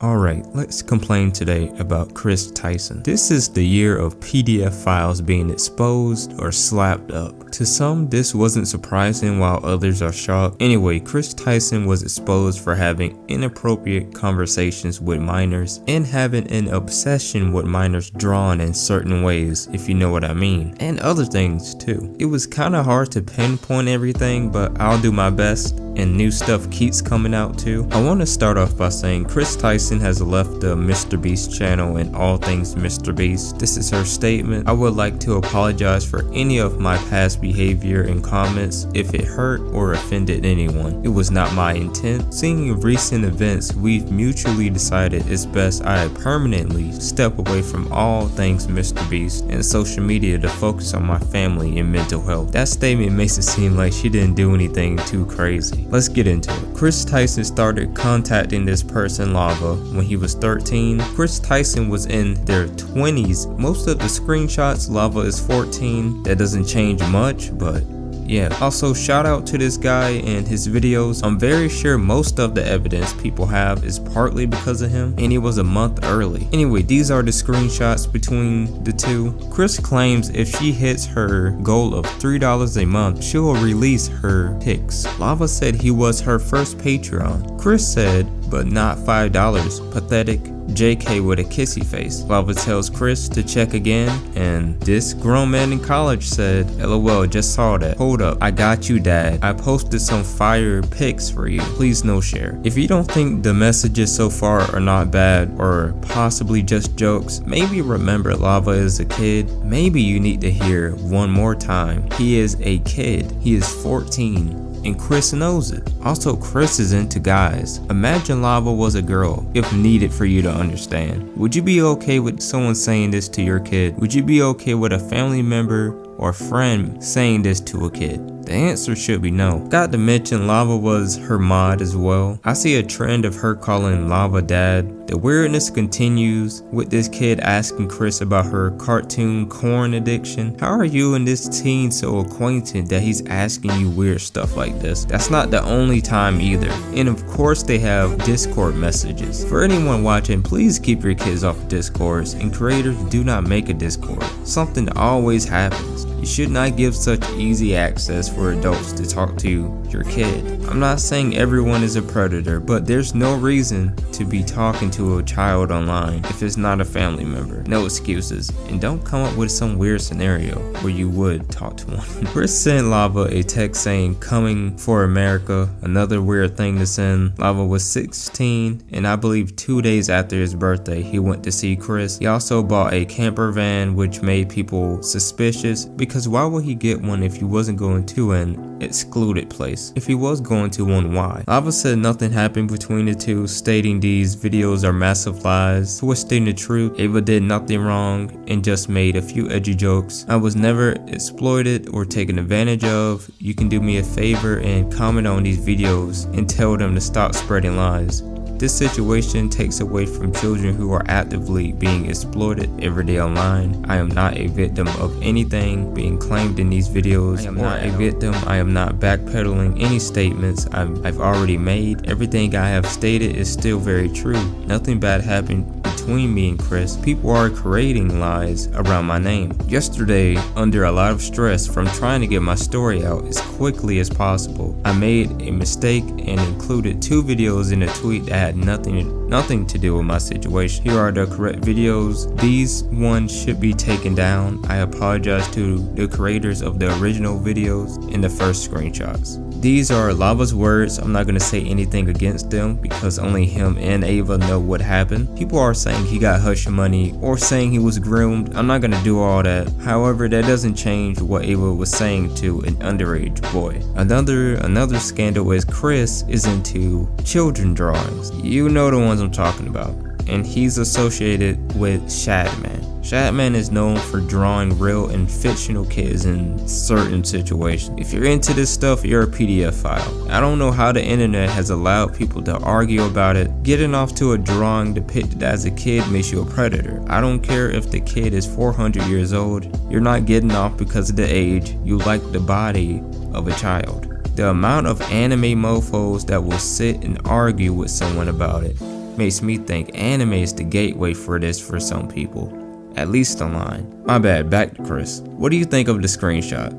Alright, let's complain today about Kris Tyson. This is the year of PDF files being exposed or slapped up. To some, this wasn't surprising while others are shocked. Anyway, Kris Tyson was exposed for having inappropriate conversations with minors and having an obsession with minors drawn in certain ways, if you know what I mean, and other things too. It was kinda hard to pinpoint everything, but I'll do my best, and new stuff keeps coming out too. I want to start off by saying Kris Tyson has left the MrBeast channel and all things MrBeast. This is her statement. I would like to apologize for any of my past behavior and comments if it hurt or offended anyone. It was not my intent. Seeing recent events, we've mutually decided it's best I permanently step away from all things MrBeast and social media to focus on my family and mental health. That statement makes it seem like she didn't do anything too crazy. Let's get into it. Kris Tyson started contacting this person, Lava, when he was 13. Kris Tyson was in their 20s. Most of the screenshots, Lava is 14. That doesn't change much, but yeah. Also, shout out to this guy and his videos. I'm very sure most of the evidence people have is partly because of him, and he was a month early. Anyway, these are the screenshots between the two. Kris claims if she hits her goal of $3 a month, she will release her pics. Lava said he was her first Patreon. Kris said, but not $5. Pathetic. JK with a kissy face. Lava tells Kris to check again, and this grown man in college said, LOL, just saw that. Hold up, I got you, dad. I posted some fire pics for you. Please no share. If you don't think the messages so far are not bad or possibly just jokes, maybe remember Lava is a kid. Maybe you need to hear one more time. He is a kid. He is 14. And Kris knows it. Also, Kris is into guys. Imagine Lava was a girl, if needed for you to understand. Would you be okay with someone saying this to your kid? Would you be okay with a family member or friend saying this to a kid? The answer should be no. Got to mention Lava was her mod as well. I see a trend of her calling Lava dad. The weirdness continues with this kid asking Kris about her cartoon corn addiction. How are you and this teen so acquainted that he's asking you weird stuff like this? That's not the only time either. And of course they have Discord messages. For anyone watching, please keep your kids off of Discords, and creators do not make a Discord. Something always happens. You should not give such easy access for adults to talk to your kid. I'm not saying everyone is a predator, but there's no reason to be talking to a child online if it's not a family member. No excuses, and don't come up with some weird scenario where you would talk to one. Kris sent Lava a text saying coming for America, another weird thing to send. Lava was 16, and I believe 2 days after his birthday he went to see Kris. He also bought a camper van, which made people suspicious because why would he get one if he wasn't going to an excluded place? If he was going to one, why? Lava said nothing happened between the two, stating these videos are massive lies, twisting the truth. Ava did nothing wrong and just made a few edgy jokes. I was never exploited or taken advantage of. You can do me a favor and comment on these videos and tell them to stop spreading lies. This situation takes away from children who are actively being exploited every day online. I am not a victim of anything being claimed in these videos. I am not a victim. I am not backpedaling any statements I've already made. Everything I have stated is still very true. Nothing bad happened between me and Kris. People are creating lies around my name. Yesterday, under a lot of stress from trying to get my story out as quickly as possible, I made a mistake and included 2 videos in a tweet that had nothing to do with my situation. Here are the correct videos. These ones should be taken down. I apologize to the creators of the original videos in the first screenshots. These are Lava's words. I'm not going to say anything against them because only him and Ava know what happened. People are saying he got hush money or saying he was groomed. I'm not going to do all that. However, that doesn't change what Ava was saying to an underage boy. Another scandal is Kris is into children drawings. You know the ones I'm talking about. And he's associated with Shadman. Shadman is known for drawing real and fictional kids in certain situations. If you're into this stuff, you're a PDF file. I don't know how the internet has allowed people to argue about it. Getting off to a drawing depicted as a kid makes you a predator. I don't care if the kid is 400 years old. You're not getting off because of the age. You like the body of a child. The amount of anime mofos that will sit and argue with someone about it makes me think anime is the gateway for this for some people. At least online. My bad, back to Chris. What do you think of the screenshot?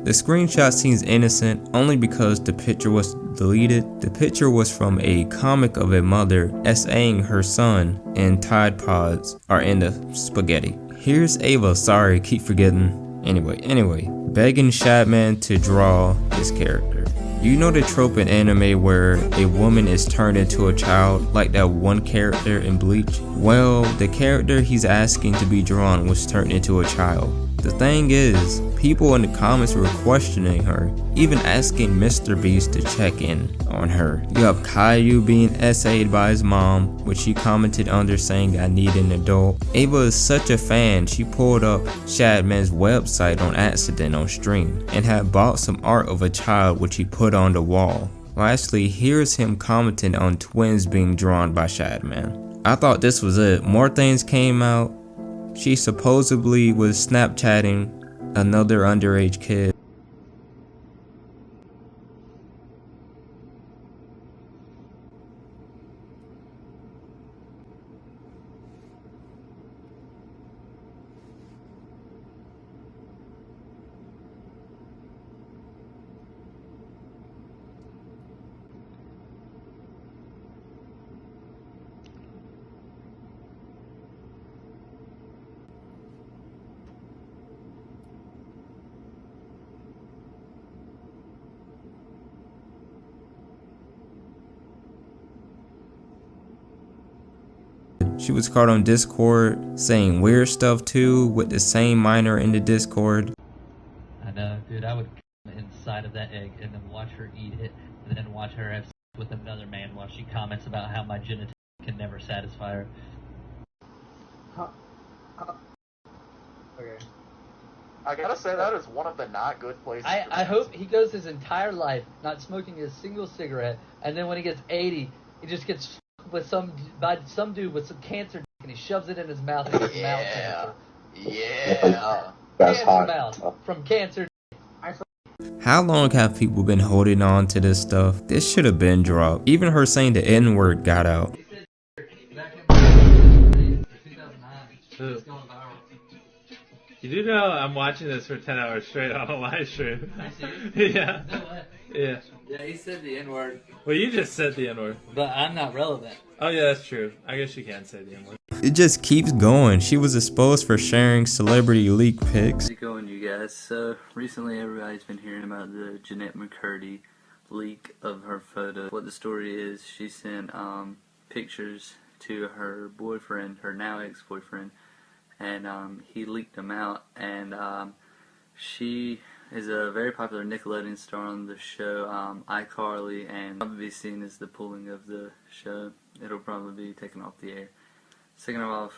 The screenshot seems innocent only because the picture was deleted. The picture was from a comic of a mother essaying her son and Tide Pods are in the spaghetti. Here's Ava, sorry, keep forgetting. Anyway, begging Shadman to draw his character. You know the trope in anime where a woman is turned into a child, like that one character in Bleach? Well, the character he's asking to be drawn was turned into a child. The thing is, people in the comments were questioning her, even asking Mr. Beast to check in on her. You have Caillou being essayed by his mom, which she commented under saying I need an adult. Ava is such a fan, she pulled up Shadman's website on accident on stream, and had bought some art of a child which he put on the wall. Lastly, here's him commenting on twins being drawn by Shadman. I thought this was it. More things came out. She supposedly was Snapchatting another underage kid. She was caught on Discord saying weird stuff too with the same minor in the Discord. I know, dude, I would come inside of that egg and then watch her eat it and then watch her have sex with another man while she comments about how my genitalia can never satisfy her. Okay. I gotta say that is one of the not good places. I hope he goes his entire life not smoking a single cigarette, and then when he gets 80, he just gets with some dude with some cancer and he shoves it in his mouth and gets mouth cancer. Yeah. That's Cancer hot. mouth from cancer. How long have people been holding on to this stuff? This should have been dropped. Even her saying the N-word got out. You do know I'm watching this for 10 hours straight on a live stream. Yeah. Yeah. Yeah, he said the N-word. Well, you just said the N-word. But I'm not relevant. Oh, yeah, that's true. I guess you can say the N-word. It just keeps going. She was exposed for sharing celebrity leak pics. How's it going, you guys? So, recently everybody's been hearing about the Jeanette McCurdy leak of her photo. What the story is, she sent pictures to her boyfriend, her now ex-boyfriend, and he leaked them out, and she is a very popular Nickelodeon star on the show iCarly, and probably be seen as the pulling of the show. It'll probably be taken off the air. Second off,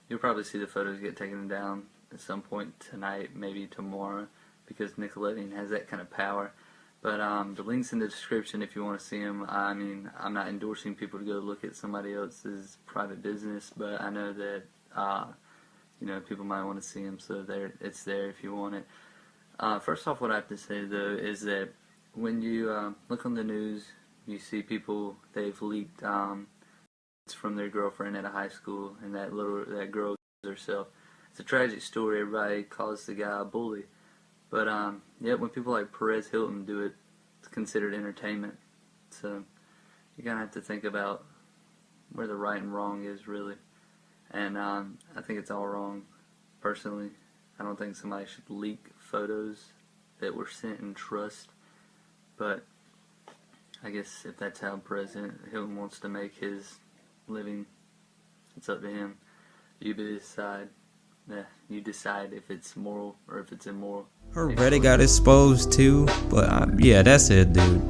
you'll probably see the photos get taken down at some point tonight, maybe tomorrow, because Nickelodeon has that kind of power. But the link's in the description if you want to see them. I mean, I'm not endorsing people to go look at somebody else's private business, but I know that you know, people might want to see them, so it's there if you want it. First off, what I have to say though is that when you look on the news, you see people, they've leaked from their girlfriend at a high school, and that girl kills herself. It's a tragic story. Everybody calls the guy a bully, but yeah, when people like Perez Hilton do it, it's considered entertainment. So you kind of have to think about where the right and wrong is, really. And I think it's all wrong, personally. I don't think somebody should leak photos that were sent in trust, but I guess if that's how President Hilton wants to make his living, it's up to him. You decide if it's moral or if it's immoral. Her Reddit got exposed too, but yeah, that's it, dude.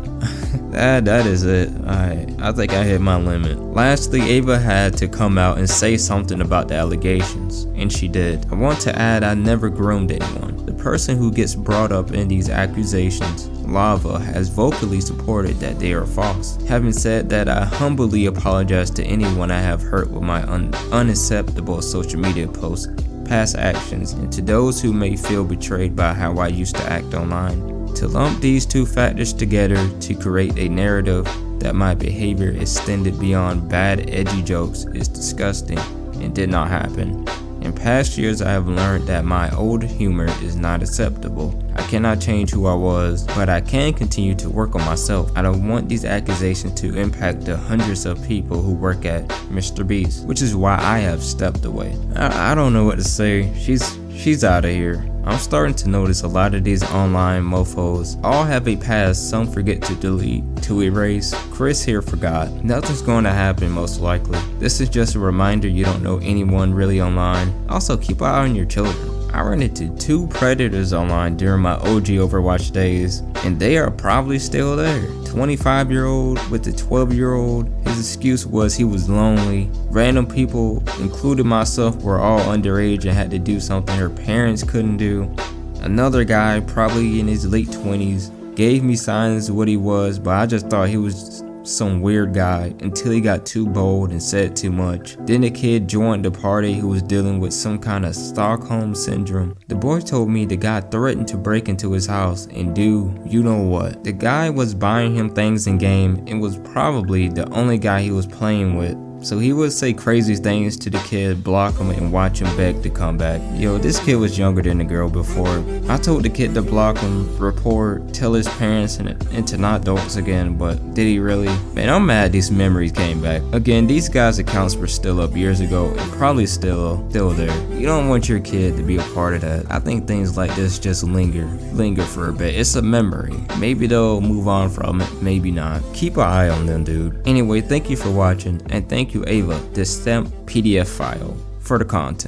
that is it. I think I hit my limit. Lastly, Ava had to come out and say something about the allegations, and she did. I want to add, I never groomed anyone. The person who gets brought up in these accusations, Lava, has vocally supported that they are false. Having said that, I humbly apologize to anyone I have hurt with my unacceptable social media posts, past actions, and to those who may feel betrayed by how I used to act online. To lump these two factors together to create a narrative that my behavior extended beyond bad edgy jokes is disgusting and did not happen. In past years, I have learned that my old humor is not acceptable. I cannot change who I was, but I can continue to work on myself. I don't want these accusations to impact the hundreds of people who work at Mr. Beast, which is why I have stepped away. I don't know what to say. She's out of here. I'm starting to notice a lot of these online mofos all have a past some forget to delete, to erase. Chris here forgot. Nothing's going to happen most likely. This is just a reminder you don't know anyone really online. Also, keep an eye on your children. I ran into 2 predators online during my OG Overwatch days, and they are probably still there. 25-year-old with a 12-year-old. His excuse was he was lonely. Random people, including myself, were all underage and had to do something her parents couldn't do. Another guy, probably in his late 20s, gave me signs of what he was, but I just thought he was some weird guy until he got too bold and said too much. Then a kid joined the party who was dealing with some kind of Stockholm syndrome. The boy told me the guy threatened to break into his house and do you know what. The guy was buying him things in game and was probably the only guy he was playing with. So he would say crazy things to the kid, block him, and watch him beg to come back. Yo, this kid was younger than the girl before. I told the kid to block him, report, tell his parents, and to not adults again, but did he really? Man, I'm mad these memories came back. Again, these guys' accounts were still up years ago and probably still there. You don't want your kid to be a part of that. I think things like this just linger for a bit. It's a memory. Maybe they'll move on from it, maybe not. Keep an eye on them, dude. Anyway, thank you for watching, and thank you, Ava, this stamp PDF file, for the content.